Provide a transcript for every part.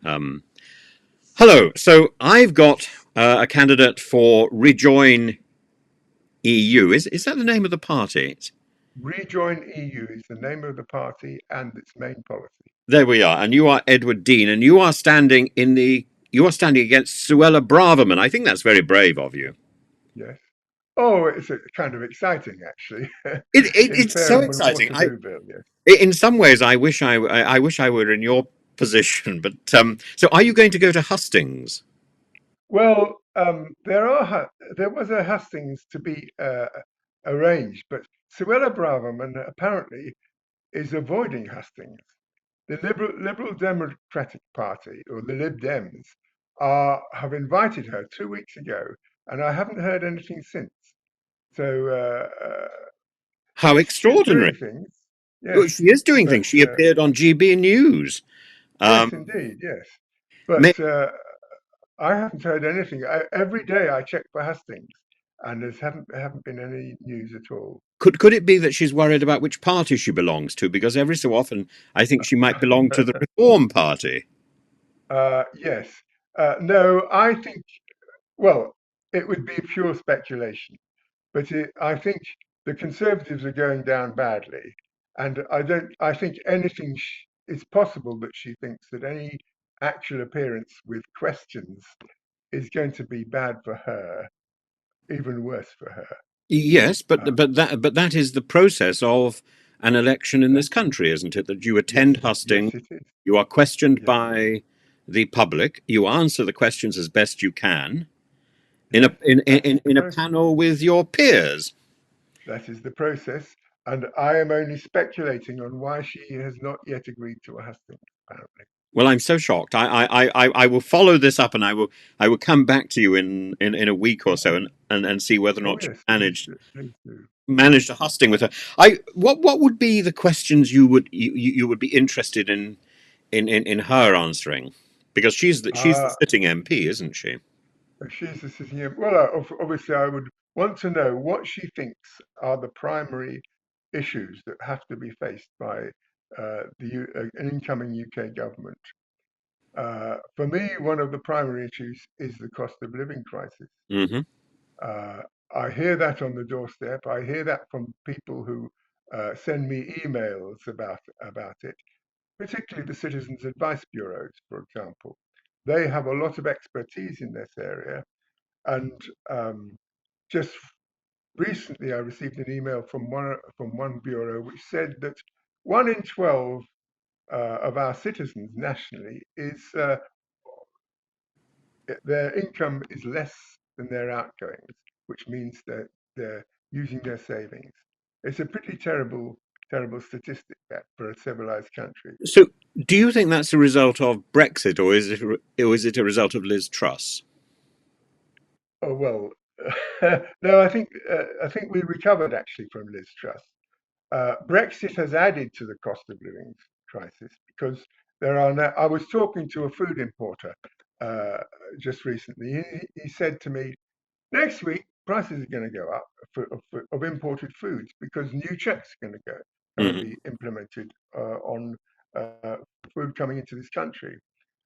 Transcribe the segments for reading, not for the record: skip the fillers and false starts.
Um, Hello. So I've got a candidate for Rejoin EU. Is that the name of the party? Rejoin EU is the name of the party and its main policy. There we are. And you are Edward Dean, and you are standing against Suella Braverman. I think that's very brave of you. Yes. Oh, it's kind of exciting, actually. In It's so Fareham and exciting. Waterlooville, yes. In some ways, I wish I were in your position. But so, are you going to go to hustings? Well, there was a hustings to be arranged, but Suella Braverman apparently is avoiding hustings. The Liberal Democratic Party, or the Lib Dems, have invited her 2 weeks ago, and I haven't heard anything since. So How she's extraordinary! doing things, Well, yes, she is doing but things. She appeared on GB News. yes, Um, indeed, yes. may, But I haven't heard anything. Every day I check for hustings, and there haven't been any news at all. could it be that she's worried about which party she belongs to? Because every so often, I think she might belong to the Reform Party. Yes. No, I think, well, it would be pure speculation, but I think the Conservatives are going down badly, and I think it's possible that she thinks that any actual appearance with questions is going to be bad for her, even worse for her. Yes, Uh, but that is the process of an election in that, this country, isn't it? That you yes, attend yes, hustings, it is. you are questioned Yes, by the public, you answer the questions as best you can in yes, that is the in a process. panel with your peers. That is the process, and I am only speculating on why she has not yet agreed to a husting, apparently. Well, I'm so shocked. I will follow this up, and I will come back to you in a week or so, and see whether or Oh, not you yes, please do. managed a husting with her. I what would be the questions you would be interested in her answering? Because she's the Uh, sitting MP, isn't she? she's the sitting in. Well, obviously, I would want to know what she thinks are the primary issues that have to be faced by an incoming UK government. For me, one of the primary issues is the cost of living crisis. Hmm. Uh, I hear that on the doorstep. I hear that from people who send me emails about it, particularly the Citizens Advice Bureaus, for example. They have a lot of expertise in this area, and just recently I received an email from one bureau which said that 1 in 12 of our citizens nationally is their income is less than their outgoings, which means that they're using their savings. It's a pretty terrible statistic that for a civilized country. So, do you think that's a result of Brexit, or is it a result of Liz Truss? Oh well, no, I think we recovered actually from Liz Truss. Brexit has added to the cost of living crisis because there are now. I was talking to a food importer uh, just recently. He said to me, next week, prices are going to go up of imported foods because new checks are going to Hmm. be implemented on uh, food coming into this country.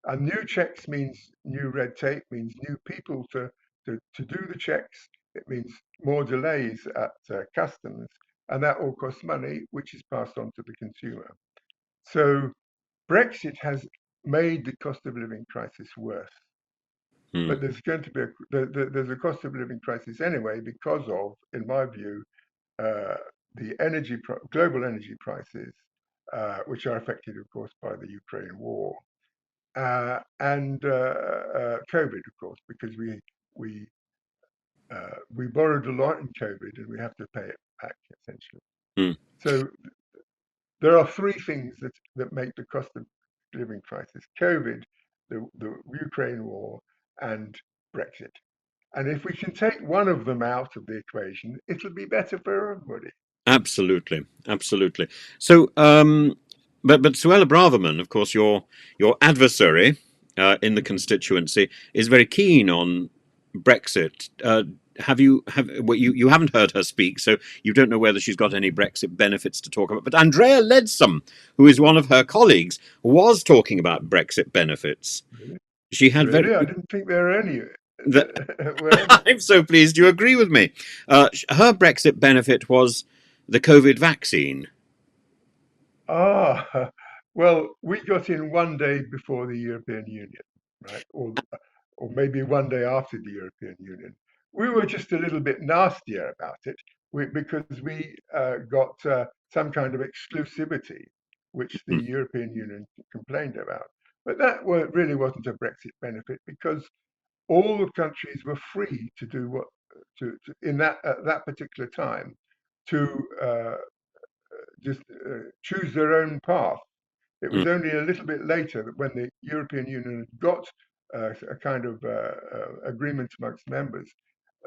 And new checks means new red tape, means new people to do the checks. It means more delays at customs, and that all costs money, which is passed on to the consumer. So Brexit has made the cost of living crisis worse. Hmm. But there's going to be there's a cost of living crisis anyway because of, in my view, uh, the global energy prices, which are affected, of course, by the Ukraine war and COVID, of course, because we we borrowed a lot in COVID and we have to pay it back essentially. Hmm. So there are three things that make the cost of living crisis: COVID, the Ukraine war, and Brexit. And if we can take one of them out of the equation, it'll be better for everybody. Absolutely, absolutely. So, but Suella Braverman, of course, your adversary in the constituency, is very keen on Brexit. well, you haven't heard her speak, so you don't know whether she's got any Brexit benefits to talk about. But Andrea Leadsom, who is one of her colleagues, was talking about Brexit benefits. Really? She had very Really? I didn't think there were any. that, Were any? I'm so pleased you agree with me. Her Brexit benefit was the COVID vaccine. Ah, well, we got in one day before the European Union, right? Or maybe one day after the European Union. We were just a little bit nastier about it because we got some kind of exclusivity, which the Mm, European Union complained about. But that really wasn't a Brexit benefit because all the countries were free to do what to in that at that particular time to just choose their own path. It mm, was only a little bit later that when the European Union had got a kind of agreement amongst members,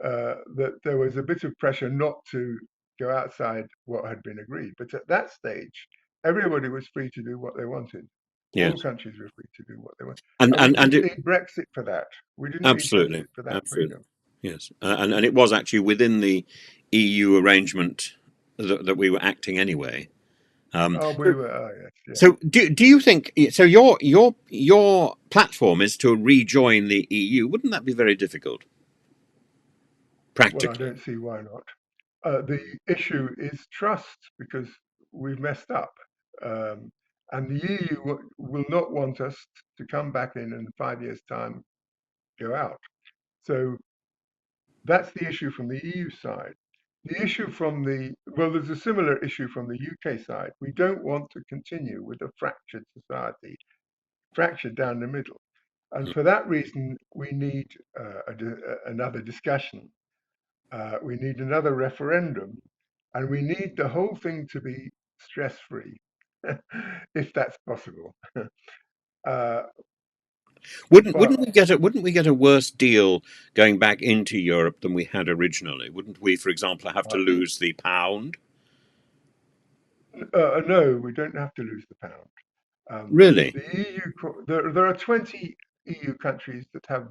that there was a bit of pressure not to go outside what had been agreed. But at that stage, everybody was free to do what they wanted. All yes, countries were free to do what they wanted. and And we and and didn't it need Brexit for that. We didn't need absolutely, Brexit for that absolutely, freedom. yes, and it was actually within the EU arrangement that we were acting anyway. Um, Oh, we were, oh, yes, yeah. So do you think so? Your platform is to rejoin the EU. Wouldn't that be very difficult Well, I practically? don't see why not. The issue is trust because we've messed up. Um, and the EU will not want us to come back in and 5 years' time go out. So that's the issue from the EU side. The issue from well, there's a similar issue from the UK side. We don't want to continue with a fractured society, fractured down the middle. And for that reason, we need another discussion. We need another referendum, and we need the whole thing to be stress-free, if that's possible. Uh, but Wouldn't we get a worse deal going back into Europe than we had originally? Wouldn't we, for example, have to uh, lose the pound? no, we don't have to lose the pound. Really? The EU, there are 20 EU countries that have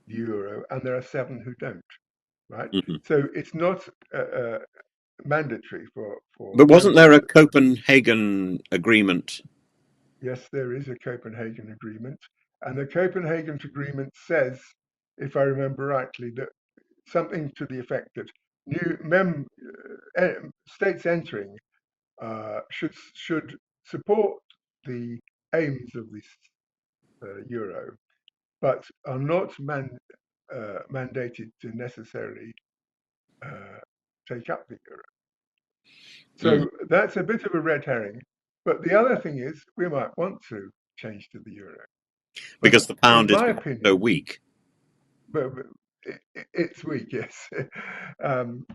the euro, and there are seven who don't. Right, Hmm. so it's not mandatory for But wasn't there members. a Copenhagen agreement? Yes, there is a Copenhagen Agreement, and the Copenhagen Agreement says, if I remember rightly, that something to the effect that new states entering should support the aims of this euro, but are not mandated to necessarily uh, take up the euro. Mm. So that's a bit of a red herring. But the other thing is, we might want to change to the euro. But Because the in pound is my becoming so opinion, weak. but it's weak, yes. um,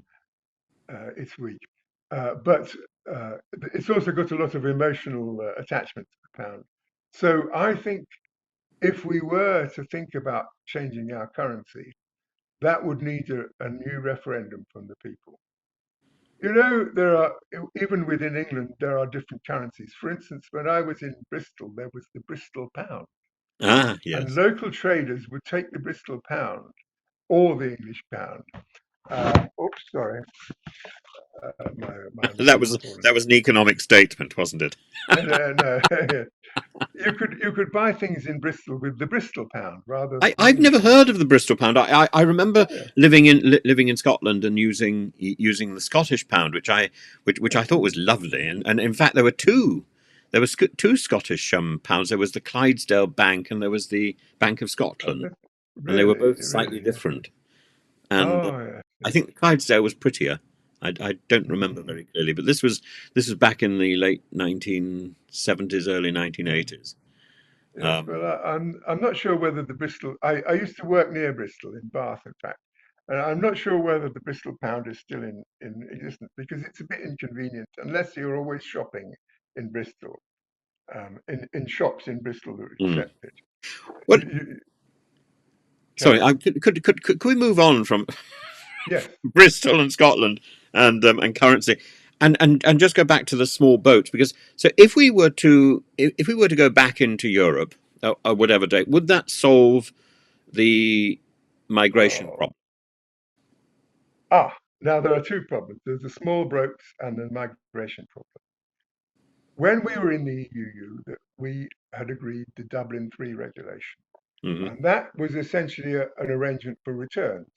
it's weak. But it's also got a lot of emotional attachment to the pound. So I think if we were to think about changing our currency, that would need a new referendum from the people. You know, there are, even within England, there are different currencies. For instance, when I was in Bristol, there was the Bristol pound, Ah, and yes. local traders would take the Bristol pound or the English pound. Oops, sorry, my That machine's was fallen. that was an economic statement, wasn't it? No, no. You could buy things in Bristol with the Bristol pound rather than the I've English never pound. heard of the Bristol pound. I remember Oh yeah, living in Scotland and using the Scottish pound, which I yes, thought was lovely. And in fact, there were two. There was two Scottish pounds. There was the Clydesdale Bank and there was the Bank of Scotland, and they were really, both slightly really, yes. different. And Oh yes, I yes. think the Clydesdale was prettier. I don't remember Mm, very clearly, but this was back in the late 1970s, early mm. 1980s. Yes, Um, well, I'm not sure whether the Bristol. I used to work near Bristol in Bath, in fact, and I'm not sure whether the Bristol pound is still in existence because it's a bit inconvenient unless you're always shopping in Bristol, in shops in Bristol that mm. accept it. What? You Sorry, carry on. could we move on from Yes. Bristol and Scotland and currency, and just go back to the small boats? Because so if we were to go back into Europe at whatever date, would that solve the migration Oh, problem? Now there are two problems. There's the small blokes and the migration problem. When we were in the EU, that we had agreed the Dublin 3 regulation, Hmm. and that was essentially an arrangement for returns.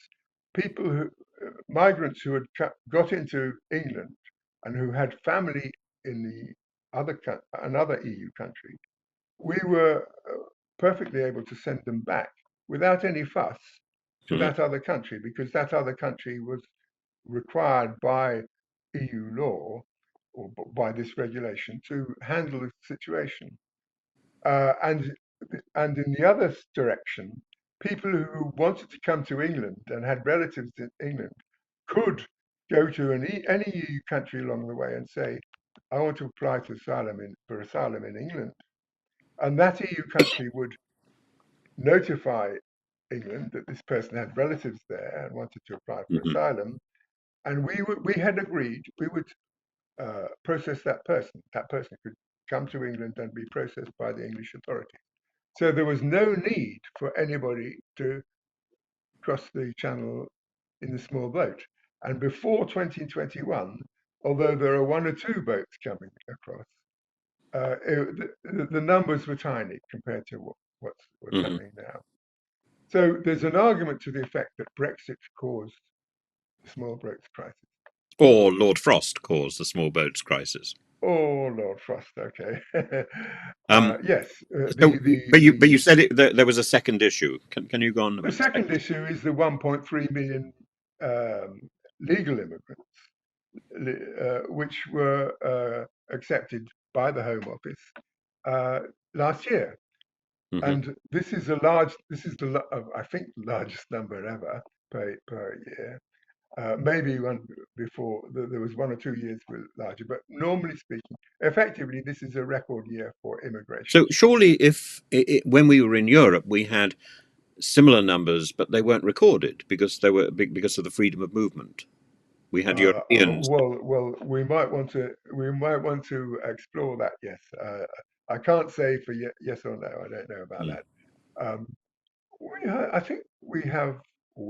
Migrants who had got into England and who had family in another EU country, we were perfectly able to send them back without any fuss to Hmm. that other country, because that other country was required by EU law or by this regulation to handle the situation. And in the other direction, people who wanted to come to England and had relatives in England could go to any EU country along the way and say, I want to apply for asylum in England. And that EU country would notify England that this person had relatives there and wanted to apply for Hmm. asylum. And we had agreed we would process that person. That person could come to England and be processed by the English authorities. So there was no need for anybody to cross the channel in the small boat. And before 2021, although there are one or two boats coming across, the numbers were tiny compared to what's Hmm. happening now. So there's an argument to the effect that Brexit caused the small boats crisis. Or Lord Frost caused the small boats crisis. Oh, Lord Frost. Okay. Um, Yes. so, but you said there was a second issue. Can you go on The about the second second? issue is the 1.3 million um, legal immigrants, which were accepted by the Home Office uh, last year. Hmm. And this is I think, the largest number ever per year. Maybe one before, there was 1 or 2 years were larger, but normally speaking, effectively, this is a record year for immigration. So surely, if when we were in Europe, we had similar numbers, but they weren't recorded because of the freedom of movement. We had Europeans. Well, we might want to explore that. Yes, I can't say for yes or no. I don't know about Mm. that. Um, I think we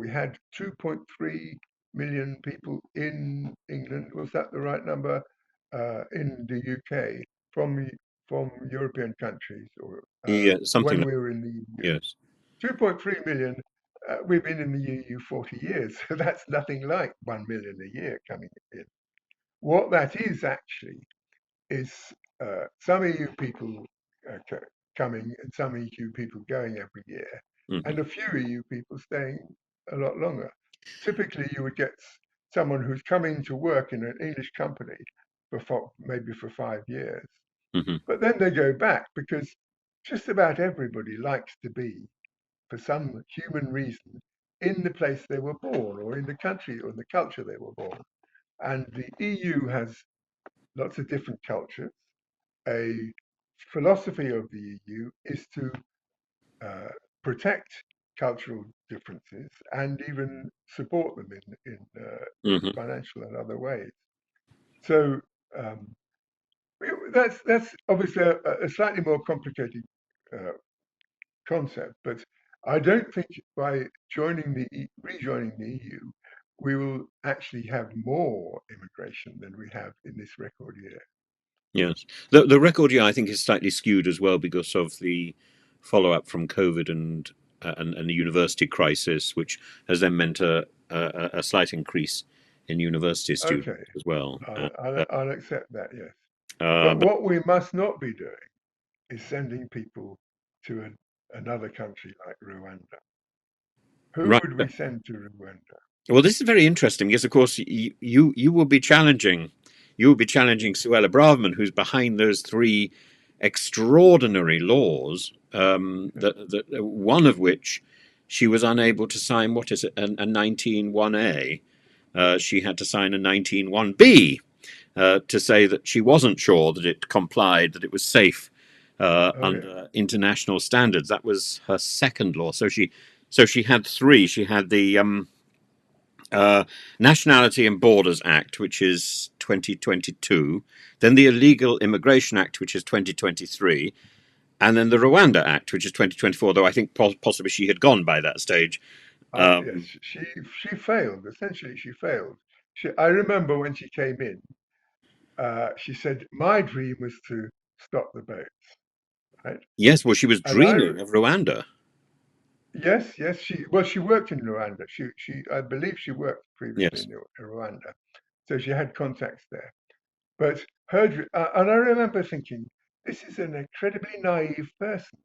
had 2.3 million people in England. Was that the right number? In the UK from European countries, or Yeah, something when like we were in the EU. yes. 2.3 million. We've been in the EU 40 years, so that's nothing like 1 million a year coming in. What that is actually is some EU people coming and some EU people going every year, Hmm. and a few EU people staying a lot longer. Typically, you would get someone who's coming to work in an English company maybe for 5 years, Hmm. but then they go back because just about everybody likes to be, for some human reason, in the place they were born or in the country or the culture they were born. And the EU has lots of different cultures. A philosophy of the EU is to uh, protect cultural differences and even support them in Hmm. financial and other ways. So um, that's obviously a slightly more complicated uh, concept, but I don't think by rejoining the EU, we will actually have more immigration than we have in this record year. Yes, the record year I think is slightly skewed as well because of the follow up from COVID and the university crisis, which has then meant a slight increase in university students Okay, as well. I'll accept that, yes. But But what we must not be doing is sending people to another country like Rwanda. Who right. would we send to Rwanda? Well, this is very interesting because, of course, you will be challenging Suella Braverman, who's behind those three extraordinary laws. One of which she was unable to sign. What is it? A 19(1)(a). She had to sign a 19(1)(b) to say that she wasn't sure that it complied, that it was safe Oh, yeah. under international standards. That was her second law. So she had three. She had the Nationality and Borders Act, which is 2022, then the Illegal Immigration Act, which is 2023, and then the Rwanda Act, which is 2024, though I think possibly she had gone by that stage. Yes, Um, she failed. Essentially, she failed. I remember when she came in, she said, "My dream was to stop the boats." Right? yes, well, she was And dreaming of Rwanda. yes, yes, she worked in Rwanda. I believe she worked previously Yes. in Rwanda, so she had contacts there. But and I remember thinking, this is an incredibly naive person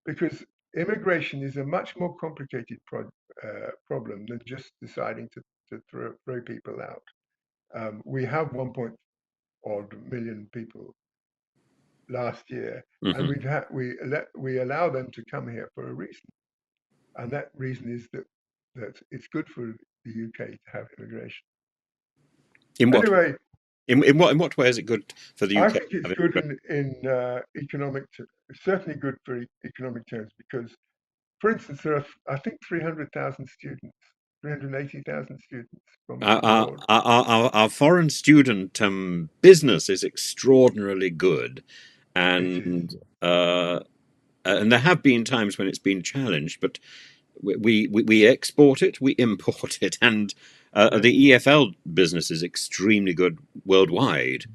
because immigration is a much more complicated problem than just deciding to throw people out. We have 1 point odd million people last year, and Hmm. we allow them to come here for a reason, and that reason is that it's good for the UK to have immigration. In what way? Anyway, In what way is it good for the I UK? think it's Having good in economic, certainly good for economic terms because, for instance, there are I think 300,000 students, 380,000 students from our, our, abroad. our foreign student business is extraordinarily good, It is. and and there have been times when it's been challenged, but we export it, we import it, and Yes, the EFL business is extremely good worldwide.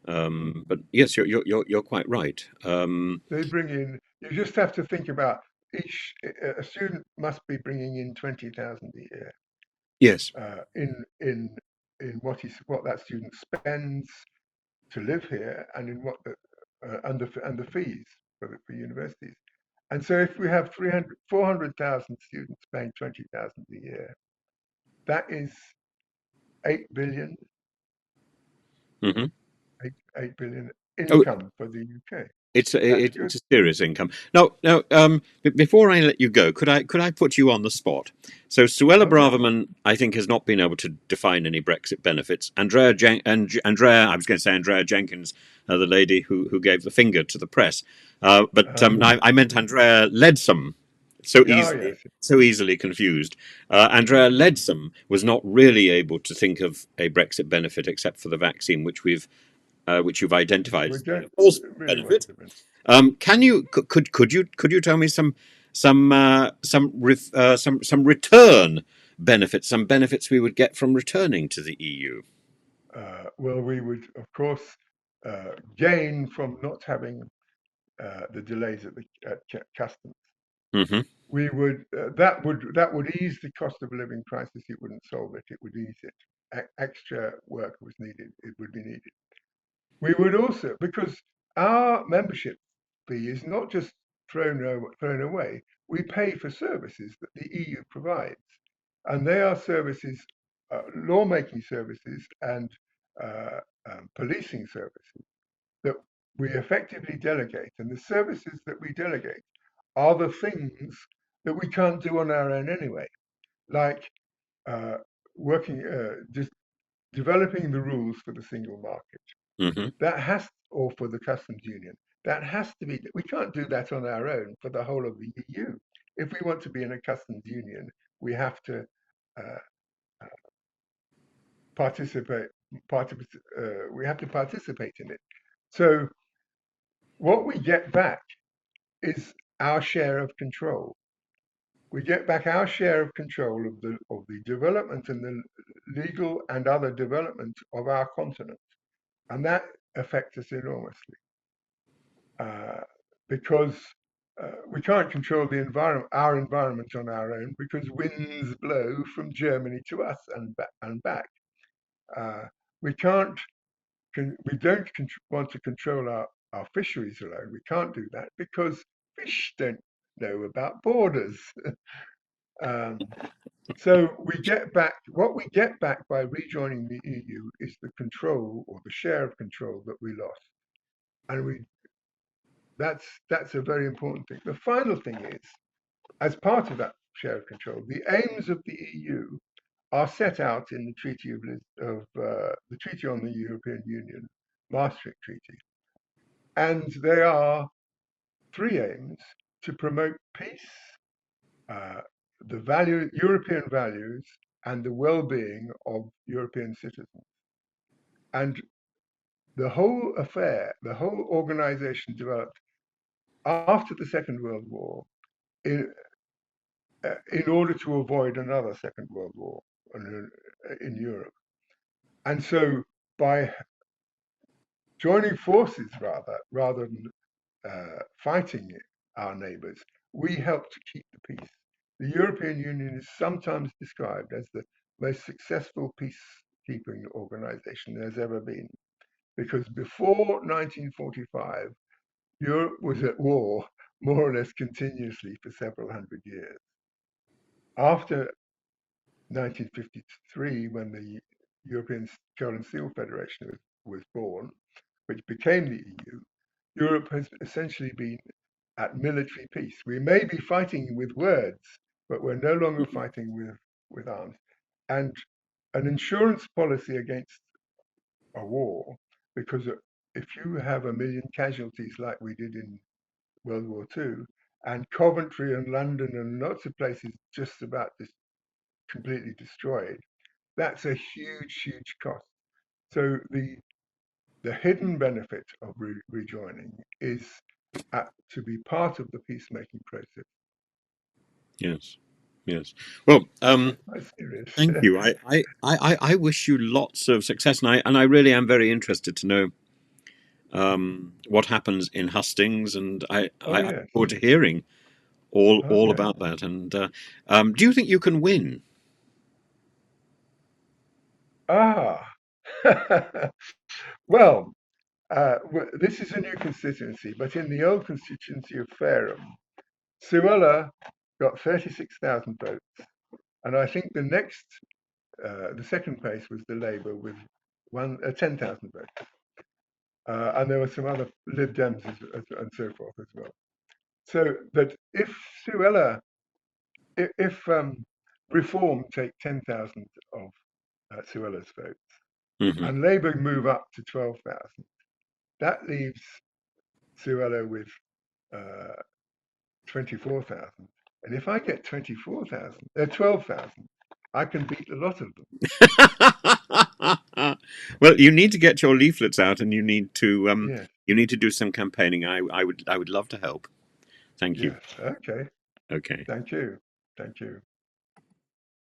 But yes, you're quite right. they bring in. You just have to think about each. A student must be bringing in 20,000 a year Yes. uh, in in what that student spends to live here, and in what and the fees for universities. And so, if we have 400,000 students paying 20,000 a year, that is 8 billion, Hmm. 8 billion Oh, income for the UK. That's good. it's a serious income. Now, before I let you go, could I put you on the spot? So Suella Okay. Braverman, I think, has not been able to define any Brexit benefits. Andrea, I was going to say Andrea Jenkins, the lady who gave the finger to the press, but Uh, I meant Andrea Leadsom, so yeah. Oh, yes. easily confused. Andrea Leadsom was not really able to think of a Brexit benefit except for the vaccine, which you've identified as We being don't a false really benefit. wasn't a minute. Can you could you tell me some return benefits, some benefits we would get from returning to the EU? Well, we would, of course, gain from not having the delays at customs. Hmm. We would that would ease the cost of living crisis. It wouldn't solve it. It would ease it. Extra work was needed. It would be needed. We would also, because our membership fee is not just thrown away. We pay for services that the EU provides, and they are services, lawmaking services and uh, policing services that we effectively delegate. And the services that we delegate are the things that we can't do on our own anyway, like uh, just developing the rules for the single market. Hmm. That has, or for the customs union, that has to be, we can't do that on our own for the whole of the EU. If we want to be in a customs union, we have to uh, participate, we have to participate in it. So what we get back is our share of control. We get back our share of control of the development and the legal and other development of our continent, and that affects us enormously uh, because we can't control our environment on our own, because winds blow from Germany to us and back. Uh, we can't, we don't want to control our fisheries alone. We can't do that because fish don't know about borders. um, So we get back what we get back by rejoining the EU is the control or the share of control that we lost, and we that's a very important thing. The final thing is, as part of that share of control, the aims of the EU are set out in the the Treaty on the European Union, Maastricht Treaty, and they are three aims: to promote peace, uh, European values, and the well-being of European citizens. And the whole organization developed after the Second World War in, in order to avoid another Second World War in Europe. And so by joining forces rather than fighting our neighbours, we help to keep the peace. The European Union is sometimes described as the most successful peacekeeping organisation there's ever been, because before 1945, Europe was at war more or less continuously for several hundred years. After 1953, when the European Coal and Steel Federation was born, which became the EU, Europe has essentially been at military peace. We may be fighting with words, but we're no longer fighting with arms. And an insurance policy against a war, because if you have a million casualties like we did in World War II, and Coventry and London and lots of places just about completely destroyed, that's a huge, huge cost. So the hidden benefit of rejoining is to be part of the peacemaking process. Yes, yes. Well, That's quite serious. thank you. I wish you lots of success, and I really am very interested to know what happens in hustings, and Oh I look yes. forward to hearing all Okay. about that. And do you think you can win? Ah. Well, this is a new constituency, but in the old constituency of Fareham, Suella got 36,000 votes, and I think the second place was the Labour with 10,000 votes, and there were some other libdems and so forth as well. So that if Suella, if Reform take 10,000 of Suella's votes, Hmm. and Labour move up to 12,000, that leaves Suella with uh, 24,000. And if I get 12,000, I can beat a lot of them. Well, you need to get your leaflets out, and Yes, you need to do some campaigning. I would love to help. Thank you. yes. Okay. Okay. Thank you. Thank you.